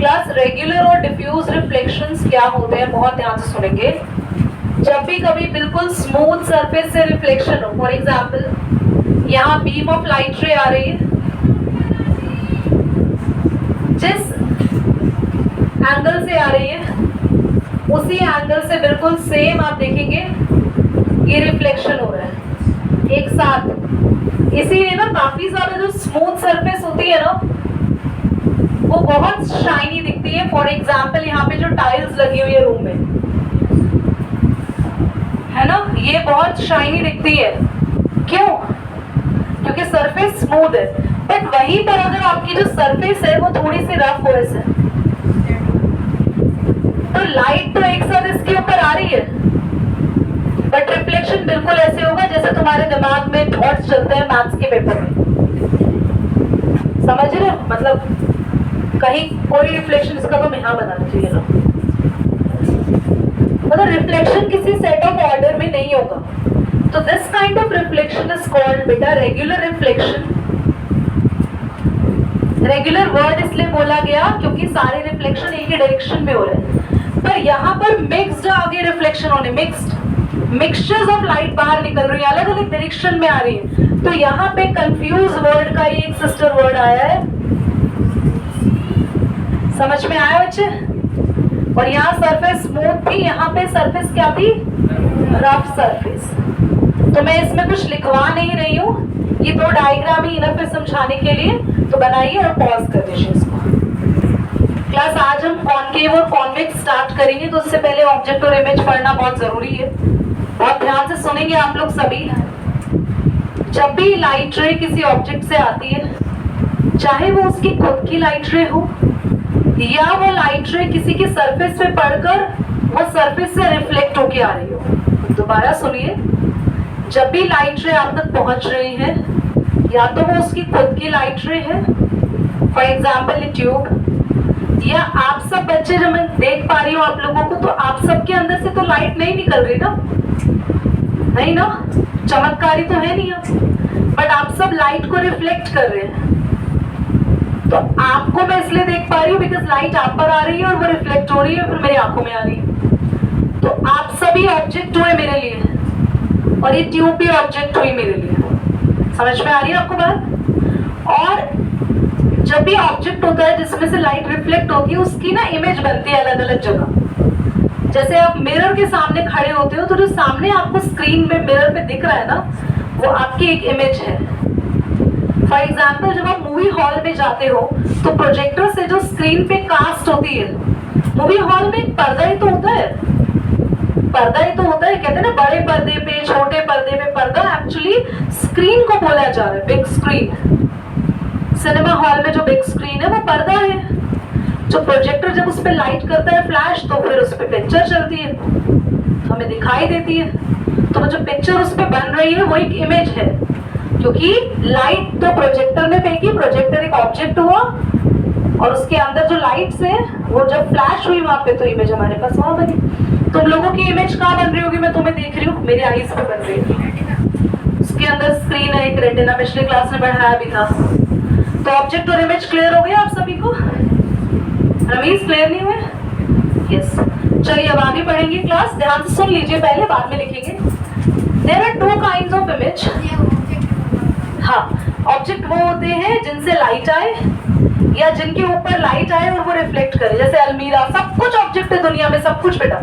Class regular और diffuse reflections क्या होते हैं, बहुत ध्यान से सुनेंगे। जब भी कभी बिल्कुल स्मूथ सरफेस से रिफ्लेक्शन हो, फॉर एग्जाम्पल यहाँ बीम ऑफ लाइट रे आ रही है, जिस एंगल से आ रही है उसी एंगल से बिल्कुल सेम आप देखेंगे ये रिफ्लेक्शन हो रहा है एक साथ। इसीलिए ना काफी ज्यादा जो स्मूथ सरफेस होती है ना वो बहुत शाइनी दिखती है। फॉर एग्जाम्पल यहाँ पे जो टाइल्स लगी हुई है रूम में, है ना, ये बहुत शाइनी दिखती है। क्यों? क्योंकि सरफेस स्मूथ है। बट वहीं पर अगर आपकी जो सरफेस है वो थोड़ी सी रफ हो ऐसे, तो लाइट तो एक साथ इसके ऊपर आ रही है, बट रिफ्लेक्शन बिल्कुल ऐसे होगा जैसे तुम्हारे दिमाग में थॉट्स चलते हैं मैथ्स के पेपर में। समझ रहे हो? मतलब कहीं कोई रिफ्लेक्शन इसका तो यहाँ बनाना चाहिए ना, मतलब रिफ्लेक्शन किसी सेट ऑफ ऑर्डर में नहीं होगा। तो this kind of reflection is called बेटा रेगुलर रिफ्लेक्शन। रेगुलर वर्ड इसलिए बोला गया क्योंकि सारे रिफ्लेक्शन एक ही डायरेक्शन में हो रहे हैं, पर यहाँ पर मिक्स्ड आगे रिफ्लेक्शन होने, मिक्सचर्स ऑफ लाइट बाहर निकल रही है, अलग अलग डायरेक्शन में आ रही है। तो यहाँ पे कंफ्यूज वर्ड का एक सिस्टर वर्ड आया है। समझ में आया बच्चे? और यहाँ सरफेस स्मूथ थी, यहाँ पे सरफेस क्या थी? Rough surface. तो मैं इसमें कुछ लिखवा नहीं रही हूँ, ये दो डायग्राम ही इनफ है समझाने के लिए। तो बनाइए और पॉज कर दीजिए इसको। क्लास आज हम कॉनकेव और कॉन्वेक्स स्टार्ट करेंगे, तो उससे पहले ऑब्जेक्ट और इमेज पढ़ना बहुत जरूरी है। बहुत ध्यान से सुनेंगे आप लोग सभी। जब भी लाइट रे किसी ऑब्जेक्ट से आती है, चाहे वो उसकी खुद की लाइट रे हो या वो लाइट रे किसी की सरफेस पे पड़कर वो सरफेस से रिफ्लेक्ट होके आ रही हो। दोबारा सुनिए, जब भी लाइट रे आप तक पहुंच रही है, या तो वो उसकी खुद की लाइट रे है, फॉर एग्जाम्पल ये ट्यूब, या आप सब बच्चे, जब मैं देख पा रही हूँ आप लोगों को, तो आप सबके अंदर से तो लाइट नहीं निकल रही ना, नहीं ना, चमत्कारी तो है नहीं, बट आप सब लाइट को रिफ्लेक्ट कर रहे हैं। तो आपको मैं इसलिए देख पा रही हूँ बिकॉज लाइट आप पर आ रही है और वो रिफ्लेक्ट हो रही है, फिर मेरी आंखों में आ रही है। तो आप सभी ऑब्जेक्ट हुए मेरे लिए, और ये ट्यूब भी ऑब्जेक्ट हुई मेरे लिए। समझ में आ रही है आपको बात? और जब भी ऑब्जेक्ट होता है जिसमें से लाइट रिफ्लेक्ट होती है, उसकी ना इमेज बनती है अलग अलग जगह। जैसे आप मिरर के सामने खड़े होते हो, तो जो सामने आपको स्क्रीन में मिरर पे दिख रहा है ना, वो आपकी एक इमेज है। फॉर एग्जाम्पल जब आप मूवी हॉल में जाते हो, तो प्रोजेक्टर से जो स्क्रीन पे कास्ट होती है, मूवी हॉल में पर्दा ही तो होता है, पर्दा ही तो होता है। कहते हैं ना, बड़े पर्दे पे छोटे पर्दे पे पर्दा, एक्चुअली स्क्रीन को बोला जा रहा है, बिग स्क्रीन। सिनेमा हॉल में जो बिग स्क्रीन है वो पर्दा है। जो प्रोजेक्टर जब उस पर लाइट करता है फ्लैश, तो फिर उस पर पिक्चर चलती है, हमें दिखाई देती है। तो जो पिक्चर उस पर बन रही है वो एक इमेज है, क्योंकि लाइट तो प्रोजेक्टर ने फेंकी, प्रोजेक्टर एक ऑब्जेक्ट हुआ, और उसके अंदर जो लाइट्स है वो जब फ्लैश हुई वहां पे, तो इमेज हमारे पास वहां बनी। तुम लोगों की इमेज कहाँ बन रही होगी? मैं तुम्हें देख रही हूँ, मेरे आईज पे बन रही है। उसके अंदर स्क्रीन है, एक रेटिना, पिछले क्लास में पढ़ाया भी था। तो ऑब्जेक्ट और इमेज क्लियर हो गया आप सभी को? रमीज क्लियर नहीं हुए? यस। चलिए अब आगे पढ़ेंगे क्लास, ध्यान से सुन लीजिए, पहले बाद में लिखेंगे। There are two kinds of image. हाँ, ऑब्जेक्ट वो होते हैं जिनसे लाइट आए या जिनके ऊपर लाइट आए और वो रिफ्लेक्ट करे। जैसे अलमीरा, सब कुछ ऑब्जेक्ट है दुनिया में, सब कुछ बेटा,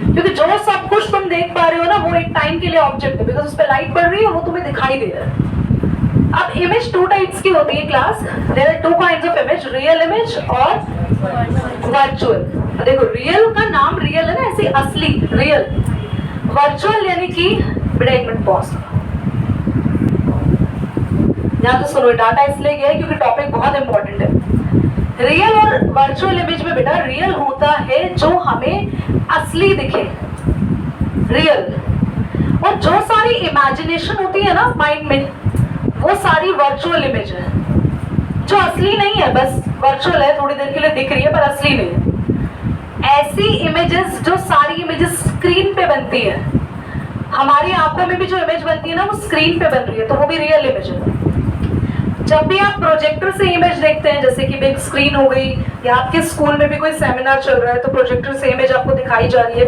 क्योंकि जो सब कुछ तुम देख पा रहे हो ना, वो एक टाइम के लिए ऑब्जेक्ट है, बिकॉज उस पर लाइट पड़ रही है, वो तुम्हें दिखाई दे रहा है। अब इमेज टू टाइप्स की होती है class. There are two kinds of image, real image और वर्चुअल। देखो, रियल का नाम रियल है ना, ऐसे असली रियल। वर्चुअल यानी कि, बेटा एक मिनट पॉज, यहाँ तो सुनो, डाटा इसलिए गया है क्योंकि टॉपिक बहुत इंपॉर्टेंट है। रियल और वर्चुअल इमेज में बेटा, रियल होता है जो हमें असली दिखे, रियल। और जो सारी इमेजिनेशन होती है ना माइंड में, वो सारी वर्चुअल इमेज है, जो असली नहीं है, बस वर्चुअल है, थोड़ी देर के लिए दिख रही है पर असली नहीं है। ऐसी इमेजेस, जो सारी इमेजेस स्क्रीन पे बनती है, हमारी आंखों में भी जो इमेज बनती है ना, वो स्क्रीन पे बन रही है, तो वो भी रियल इमेज है। जब भी आप प्रोजेक्टर से इमेज देखते हैं, जैसे कि बिग स्क्रीन हो गई या आपके स्कूल में भी कोई सेमिनार चल रहा है तो प्रोजेक्टर से इमेज आपको दिखाई जा रही है,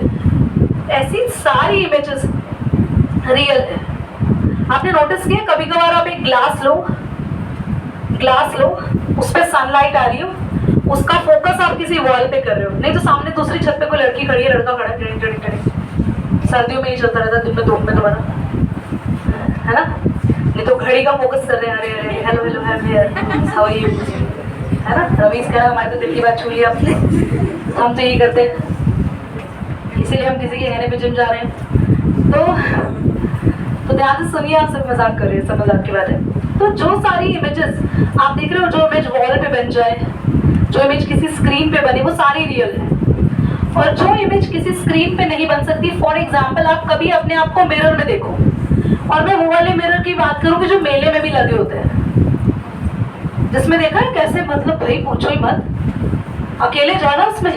ऐसी सारी इमेजेस रियल है। आपने नोटिस किया कभी कभार आप एक ग्लास लो, उस पर सनलाइट आ रही हो, उसका फोकस आप किसी वॉल पे कर रहे हो, नहीं तो सामने दूसरी छत पे कोई लड़की खड़ी है, लड़का खड़ा है, सर्दियों में ही चलता रहता, दिन में धूप में दोबारा, है ना? नहीं तो घड़ी का फोकस कर रहे हैं, अरे अरे hello hello how are you, है ना? रवीश कह रहा हमारे तो दिल की बात छू ली आपने, हम तो यही करते हैं, इसीलिए हम किसी के कहने पे जिम जा रहे हैं। तो ध्यान से सुनिए, आप सब मजाक कर रहे हैं, सब मजाक की बात है। तो जो सारी इमेजेस आप देख रहे हो, जो इमेज वॉल पे बन जाए, जो इमेज किसी स्क्रीन पे बने, वो सारी रियल है। और जो इमेज किसी स्क्रीन पे नहीं बन सकती, फॉर एग्जाम्पल आप कभी अपने आप को मिरर में देखो, और मैं वो वाले मिरर की बात करूंगी जो मेले में भी लगे होते हैं, जिसमें देखा है कैसे, मतलब भाई पूछो ही मत, अकेले जाना उसमें,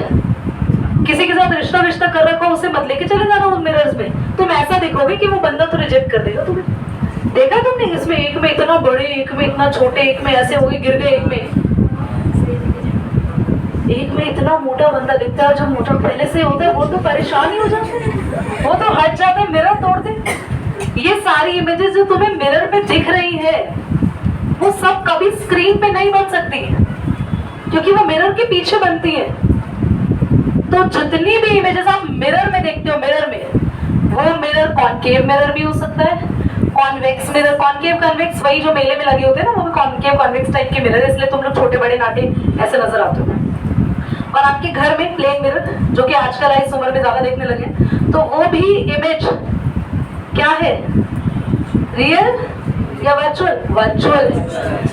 किसी के साथ रिश्ता कर रखा हो उसे मत लेके चले जाना उन मिरर्स में, तुम ऐसा देखोगे कि वो बंदा तो रिजेक्ट कर देगा तुम्हें। देखा तुमने, इसमें एक में इतना बड़े, एक में इतना छोटे, एक में ऐसे हो गए गिर गए, एक में इतना मोटा बंदा दिखता है, जो मोटा पहले से होता है वो तो परेशान ही हो जाता है, वो तो हट जाता है, मिरर तोड़ दे। ये सारी इमेजेस जो तुम्हें मिरर पे दिख रही है, वो सब कभी स्क्रीन पे नहीं बन सकती, क्योंकि वो मिरर के पीछे बनती है। तो जितनी भी इमेजेस आप मिरर में देखते हो, मिरर में, वो मिरर कॉनकेव मिरर भी हो सकता है, कॉन्वेक्स मिरर, कॉनकेव कन्वेक्स वही जो मेले में लगे होते हैं ना, वो भी कॉनकेव कॉन्वेक्स टाइप के मिरर, इसलिए तुम लोग छोटे बड़े नाटे ऐसे नजर आते हो। और आपके घर में प्लेन मिरर, जो कि आजकल इस उम्र में ज्यादा देखने लगे, तो वो भी इमेज क्या है, रियल या वर्चुअल? वर्चुअल,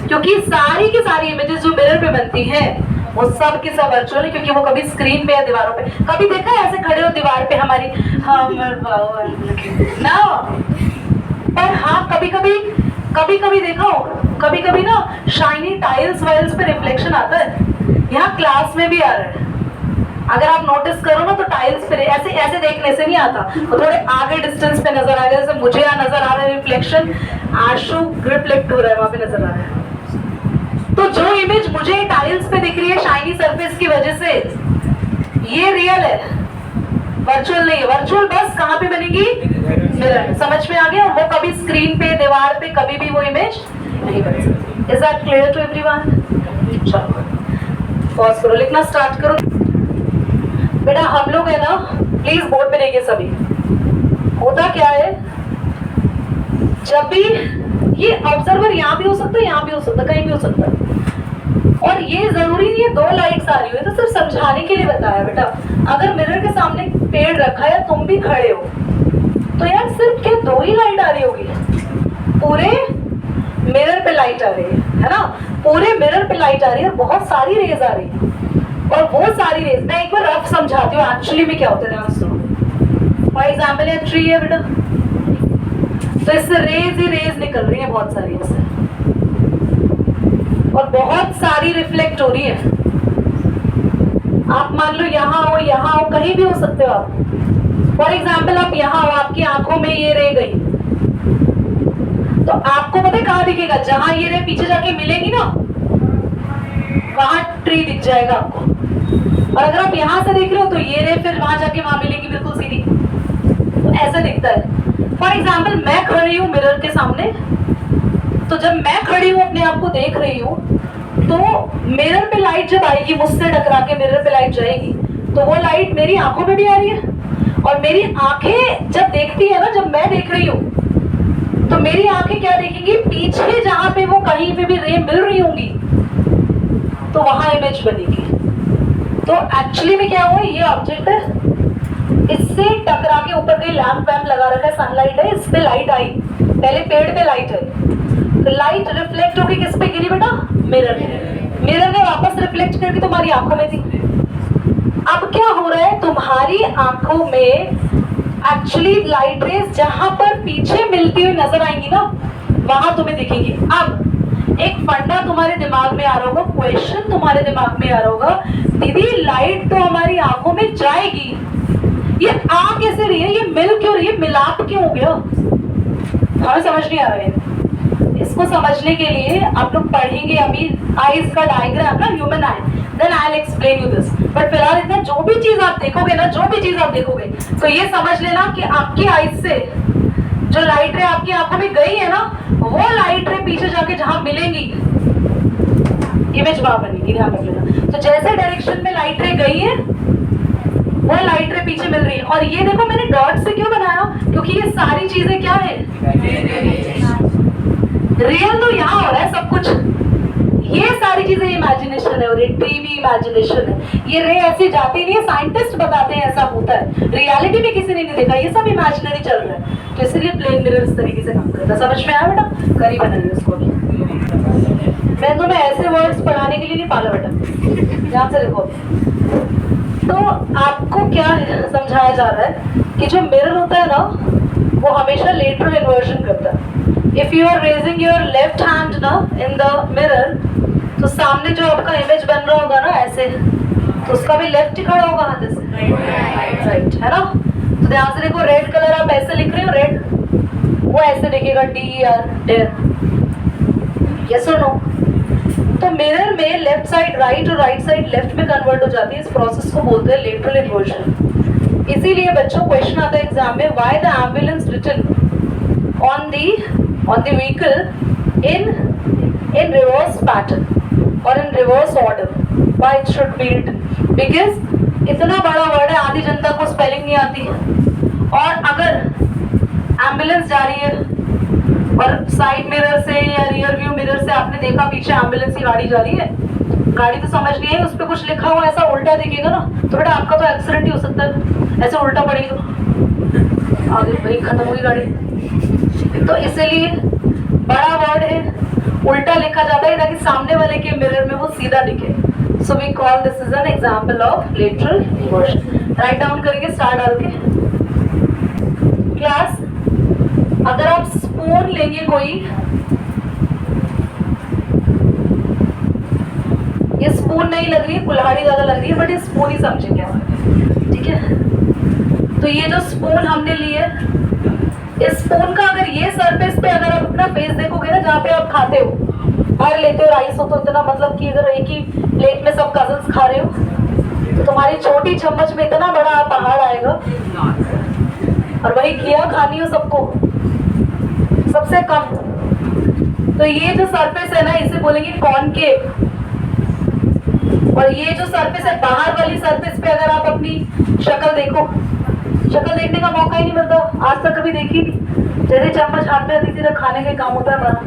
क्योंकि सारी की सारी इमेजेस जो मिरर पे बनती है वो सब के सब वर्चुअल है, क्योंकि वो कभी स्क्रीन पे या दीवारों पे, कभी देखा है ऐसे खड़े हो दीवार पे हमारी ना, पर हाँ कभी कभी देखा हो, कभी कभी ना शाइनी टाइल्स वाइल्स पे रिफ्लेक्शन आता है, यहाँ क्लास में भी आ रहा है, अगर आप नोटिस करो ना तो टाइल्स पे ऐसे ऐसे देखने से नहीं आता, तो थोड़े आगे डिस्टेंस पे नजर आएगा, जैसे मुझे यहाँ नजर आ रहा है रिफ्लेक्शन, आशु रिफ्लेक्ट हो रहा है वहां पे नजर आ रहा है। तो जो इमेज मुझे टाइल्स पे दिख रही है शाइनी सरफेस की वजह से, ये रियल है, वर्चुअल नहीं है। वर्चुअल बस कहाँ पे बनेगी? मिरर। समझ में आ गया? वो कभी स्क्रीन पे, दीवार पे कभी भी वो इमेज नहीं बन सकती। Is that clear to everyone? चलो पॉज करो, लिखना स्टार्ट करो। बेटा हम लोग है ना, प्लीज बोर्ड पे देखिए सभी। होता क्या है, जब भी ये ऑब्जर्वर यहाँ भी हो सकता है, यहाँ भी हो सकता है, कहीं भी हो सकता है, और ये जरूरी नहीं है 2 लाइट्स आ रही हो, तो सिर्फ समझाने के लिए बताया बेटा। अगर मिरर के सामने पेड़ रखा है, तुम भी खड़े हो, तो यार सिर्फ क्या 2 ही लाइट आ रही होगी? पूरे मिरर पे लाइट आ रही है ना, पूरे मिरर पे लाइट आ रही है, बहुत सारी रेज आ रही है, और वो सारी रेज मैं एक बार रफ समझाती हूँ एक्चुअली में क्या होता है, ध्यान सुनो। फॉर एग्जाम्पल ये ट्री है बेटा, तो इससे रेज ही रेज निकल रही है बहुत सारी इससे, और बहुत सारी रिफ्लेक्ट हो रही है। आप मान लो यहाँ हो, कहीं भी हो सकते हो आप। फॉर एग्जाम्पल आप यहाँ हो, आपकी आंखों में ये रे गई, तो आपको पता है कहाँ दिखेगा? जहां ये रे पीछे जाके मिलेगी ना, वहां ट्री दिख जाएगा आपको। और अगर आप यहां से देख रहे हो तो ये रे फिर वहां जाके वहां मिलेगी बिल्कुल सीधी, तो ऐसा दिखता है। फॉर एग्जाम्पल मैं खड़ी हूँ मिरर के सामने, तो जब मैं खड़ी हूँ अपने आप को देख रही हूँ, तो मिरर पे लाइट जब आएगी, मुझसे टकरा के मिरर पे लाइट जाएगी, तो वो लाइट मेरी आंखों में भी आ रही है, और मेरी आंखें जब देखती है ना, जब मैं देख रही हूँ, तो मेरी आंखें क्या देखेंगी? पीछे जहां पे वो कहीं पे भी रे मिल रही होंगी, तो वहां इमेज बनेगी। तो एक्चुअली में क्या हुआ, ये ऑब्जेक्ट है, इससे टकरा के ऊपर कहीं लैंप वैम्प लगा रखा है, सनलाइट है, इस पे लाइट आई, पहले पेड़ पे लाइट है, तो लाइट रिफ्लेक्ट होगी किस पे गिरी बेटा? मिरर में। मिरर ने वापस रिफ्लेक्ट करके तुम्हारी आंखों में दी। अब क्या हो रहा है, तुम्हारी आंखों में एक्चुअली लाइट रेज जहां पर पीछे मिलती हुई नजर आएंगी ना, वहां तुम्हें दिखेगी। अब एक फंडा तुम्हारे दिमाग में आ रहा होगा, क्वेश्चन तुम्हारे दिमाग में आ रहा होगा, दीदी लाइट तो हमारी आंखों में जाएगी, ये आ कैसे रही है, ये मिल क्यों रही है, मिलाप क्यों हो गया? हमें समझ नहीं आ रहा है। इसको समझने के लिए आप लोग पढ़ेंगे अभी आईज का डायग्राम ना, human eye, then I will explain you this. But फिलहाल इतना जो भी चीज आप देखोगे ना, जो भी चीज आप देखोगे तो ये समझ लेना कि आपकी आईज से जो लाइट रे आपकी आंखों में गई है ना, वो लाइट रे पीछे जाके जहां मिलेंगी इमेज वहां बनेगी, ध्यान रखिएगा। तो जैसे डायरेक्शन में लाइट रे गई है वो लाइट रे पीछे मिल रही है। और ये देखो मैंने डॉट से क्यों बनाया, क्योंकि ये सारी चीजें क्या है, रियल तो यहाँ हो रहा है सब कुछ, ये सारी चीजें इमेजिनेशन है और ये ट्री भी इमेजिनेशन है। ये रे ऐसी जाती नहीं है, साइंटिस्ट बताते हैं ऐसा होता है, रियलिटी में किसी ने नहीं देखा, ये सब इमेजिनरी चल रहा है। तो इसलिए प्लेन मिरर इस तरीके से काम करता है। समझ में आया बेटा? करी बनाइए उसको भी। मैं तुम्हें ऐसे वर्ड्स पढ़ाने के लिए नहीं पाला बेटा, ध्यान से देखो। तो आपको क्या समझाया जा रहा है कि जो मिरर होता है ना वो हमेशा लेटरल इन्वर्जन करता है। If you are raising your left hand ना इन द मिरर, तो सामने जो आपका इमेज बन रहा होगा ना ऐसे, तो उसका भी लेफ्ट ही खड़ा होगा हाथ से, राइट है ना? तो ध्यान से देखो, रेड कलर आप ऐसे लिख रहे हो, रेड, वो ऐसे दिखेगा DER, डेयर, यस और नो? तो मिरर में लेफ्ट साइड राइट और राइट साइड लेफ्ट में कन्वर्ट हो जाती है। इस प्रोसेस को बोलते हैं लेटरल इन्वर्जन। इसीलिए बच्चों क्वेश्चन आता है एग्जाम में, why the ambulance written on the vehicle in reverse pattern और in reverse order, why it should be written? Because इतना बड़ा वर्ड है, आधी जनता को स्पेलिंग नहीं आती है। और अगर एम्बुलेंस जा रही है और साइड मिरर से या रियर व्यू मिरर से आपने देखा पीछे एम्बुलेंस की गाड़ी जा रही है, गाड़ी तो समझ नहीं है, उस पर कुछ लिखा हुआ ऐसा उल्टा दिखेगा ना, तो बेटा आपका तो एक्सीडेंट ही हो सकता है, ऐसे उल्टा पड़ेगी तो आगे भाई खत्म होगी गाड़ी। तो इसीलिए बड़ा वर्ड है, उल्टा लिखा जाता है ताकि सामने वाले के मिरर में वो सीधा दिखे। So we call this is an example of lateral inversion. Write down करेंगे स्टार डाल के। क्लास, अगर आप स्पून लेंगे कोई, ये स्पून नहीं लग रही है, कुल्हाड़ी ज्यादा लग रही है, बट ये स्पून ही समझेंगे आप, ठीक है? तो ये जो स्पून हमने लिए, इस स्पून का अगर ये सरफेस पे अगर आप अपना फेस देखोगे ना, जहाँ पे आप खाते हो, भर लेते हो राइस हो, तो इतना मतलब कि अगर एक ही प्लेट में सब कजन्स खा रहे हो, तो तुम्हारी छोटी चम्मच में इतना बड़ा पहाड़ आएगा, और वही घिया खानी हो सबको, सबसे कम। तो ये जो सरफेस है ना, इसे बोलेंगे कॉनकेव। और ये जो सरफेस है, बाहर वाली सरफेस पे अगर आप अपनी शक्ल देखो, शक्ल देखने का मौका ही नहीं मिलता, आज तक कभी देखी नहीं। जैसे चम्मच हाथ में आती थी, खाने का काम होता है हमारा।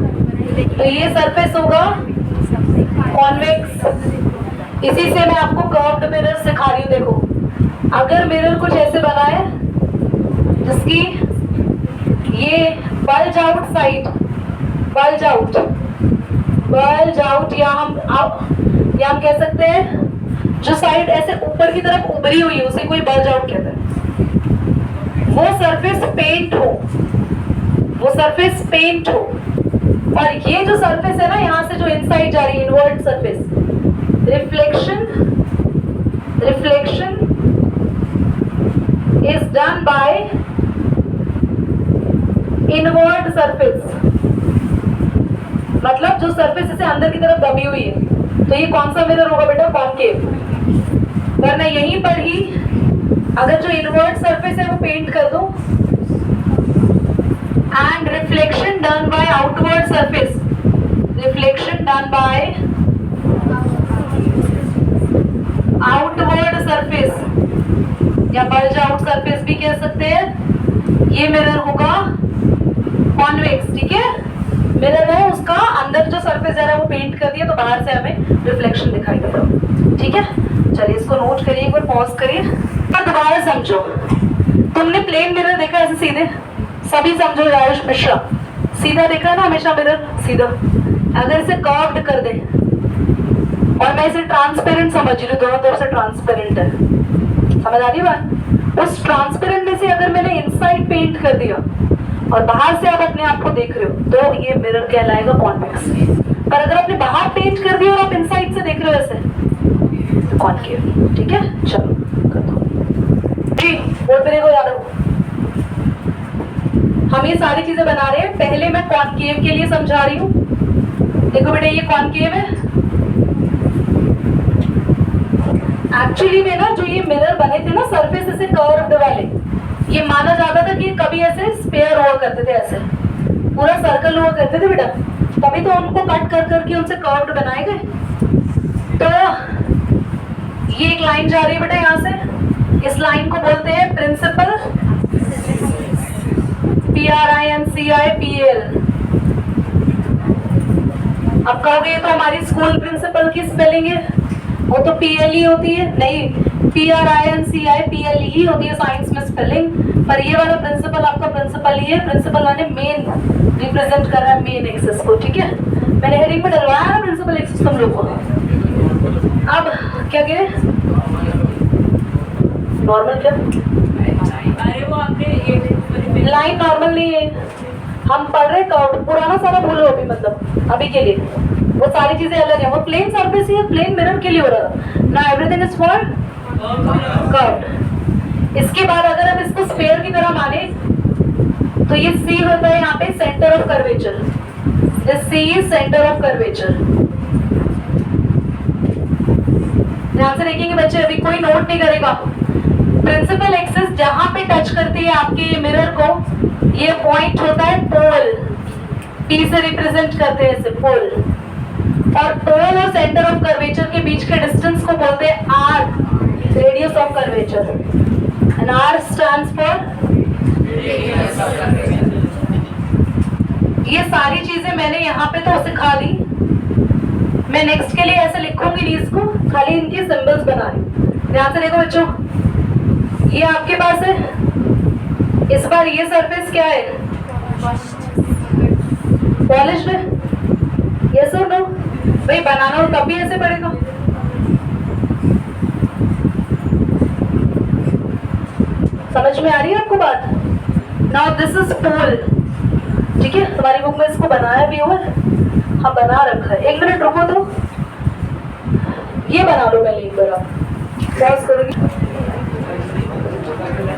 तो ये सरफेस होगा कॉन्वेक्स। इसी से मैं आपको कर्व्ड मिरर सिखा रही हूँ। देखो, अगर मिरर कुछ ऐसे बना है जिसकी ये bulge out side, bulge out, या हम कह सकते हैं जो साइड ऐसे ऊपर की तरफ उभरी हुई है उसे कोई बल्ज आउट कहते हैं। वो सरफेस पेंट हो, और ये जो सरफेस है ना, यहाँ से जो इनसाइड जा रही है, invert surface, reflection is done by invert surface. मतलब जो सरफेस इसे अंदर की तरफ दबी हुई है, तो ये कौन सा मिरर होगा बेटा? कॉनकेव। वरना यहीं पर ही अगर जो इनवर्ट सरफेस है वो पेंट कर दो, and reflection done by outward surface, reflection done by outward surface या बल्ज आउट सरफेस भी कह सकते हैं। ये मिरर होगा कॉन्वेक्स, ठीक है? मिरर है, उसका अंदर जो सरफेस है वो पेंट कर दिया, तो बाहर से हमें रिफ्लेक्शन दिखाई देगा, ठीक है? चलिए इसको नोट करिए, एक बार पॉज करिए और दोबारा समझो। तुमने प्लेन मिरर देखा ऐसे सीधे, सभी समझो, आयुष मिश्रा सीधा देखा है ना हमेशा मिरर, सीधा। अगर इसे कर्व्ड कर दे और मैं इसे ट्रांसपेरेंट समझ रही हूँ, दोनों तरफ से ट्रांसपेरेंट है, समझ आ रही बात? उस ट्रांसपेरेंट में से अगर मैंने इनसाइड पेंट कर दिया और बाहर से आप अपने आप को देख रहे हो, तो ये मिरर कहलाएगा कॉन्वेक्स। पर अगर आपने बाहर पेंट कर दिया और आप इनसाइड से देख रहे हो ऐसे, तो कॉनकेव, ठीक है? चलो कर दो जी, बोर्ड पे देखो याद रखो। हम ये सारी चीजें बना रहे हैं, पहले मैं कॉनकेव के लिए समझा रही हूँ, देखो बेटा ये कॉनकेव है। एक्चुअली में ना जो ये मिरर बने थे ना सरफेस ऐसे कर्व्ड वाले, ये माना जाता था कि कभी ऐसे स्पेयर हुआ करते थे, ऐसे पूरा सर्कल हुआ करते थे बेटा, तभी तो उनको कट कर करके उनसे कर्व्ड बनाए गए। तो ये एक लाइन जा रही है बेटा यहाँ से, इस लाइन को बोलते हैं प्रिंसिपल, PRINCIPL। अब कहोगे ये तो हमारी स्कूल प्रिंसिपल की स्पेलिंग है, वो तो PLE होती है। नहीं, PRINCIPLE ही होती है साइंस में स्पेलिंग, पर ये वाला प्रिंसिपल आपका प्रिंसिपल ही है। प्रिंसिपल माने मेन, रिप्रेजेंट कर रहा है मेन एक्सेस को, ठीक है। मैंने हेडिंग में डलवाया ना प्रिंसिपल एक्सेस तुम लोग को। अब क्या कह रहे, नॉर्मल क्या, अरे वो आपने लाइन नॉर्मल नहीं है, हम पढ़ रहे कर्व, पुराना सारा भूलो अभी, मतलब अभी के लिए वो सारी चीजें अलग है। वो प्लेन सरफेस ही है, प्लेन मिरर के लिए हो रहा ना, एवरीथिंग इज फॉर कर्व। इसके बाद अगर हम इसको स्फीयर की तरह माने तो ये C होता है यहाँ पे centre of curvature, this C is centre of curvature. ध्यान से देखेंगे बच्चे, अभी कोई नोट नहीं करेगा। प्रिंसिपल एक्सिस जहां पे टच करती है आपके मिरर को, ये पॉइंट होता है पोल, P से रिप्रेजेंट करते हैं इसे पोल, और पोल और सेंटर ऑफ कर्वेचर के बीच के डिस्टेंस को बोलते हैं R, radius of curvature, and R stands for. ये सारी चीजें मैंने यहाँ पे तो सिखा दी, मैं नेक्स्ट के लिए ऐसे लिखूंगी नहीं इसको, खाली इनकी सिंबल्स बना रही। ध्यान से देखो बच्चों, ये आपके पास है, इस बार ये सरफेस क्या है, पॉलिश्ड है, यस और नो? भाई बनाना हो तब भी ऐसे पड़ेगा। समझ में आ रही है आपको बात? नाउ दिस इज पोल, ठीक है, तुम्हारी बुक में इसको बनाया भी हुआ है, हाँ बना रखा है। एक मिनट रुको तो, ये बना लो, मैं एक बार पॉज करूंगी।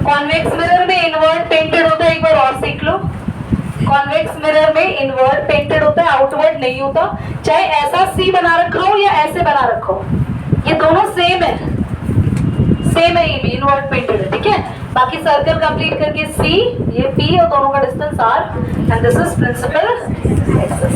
कॉन्वेक्स मिरर में इनवर्ट पेंटेड होता है, एक बार और सीख लो। कॉन्वेक्स मिरर में इनवर्ट पेंटेड होता है, आउटवर्ड नहीं होता। चाहे ऐसा C बना रखो या ऐसे बना रखो, ये दोनों सेम है, सेम है, ये भी इनवर्ट पेंटेड है, ठीक है। बाकी सर्कल कंप्लीट करके C, ये P और दोनों का distance R, and this is principal axis.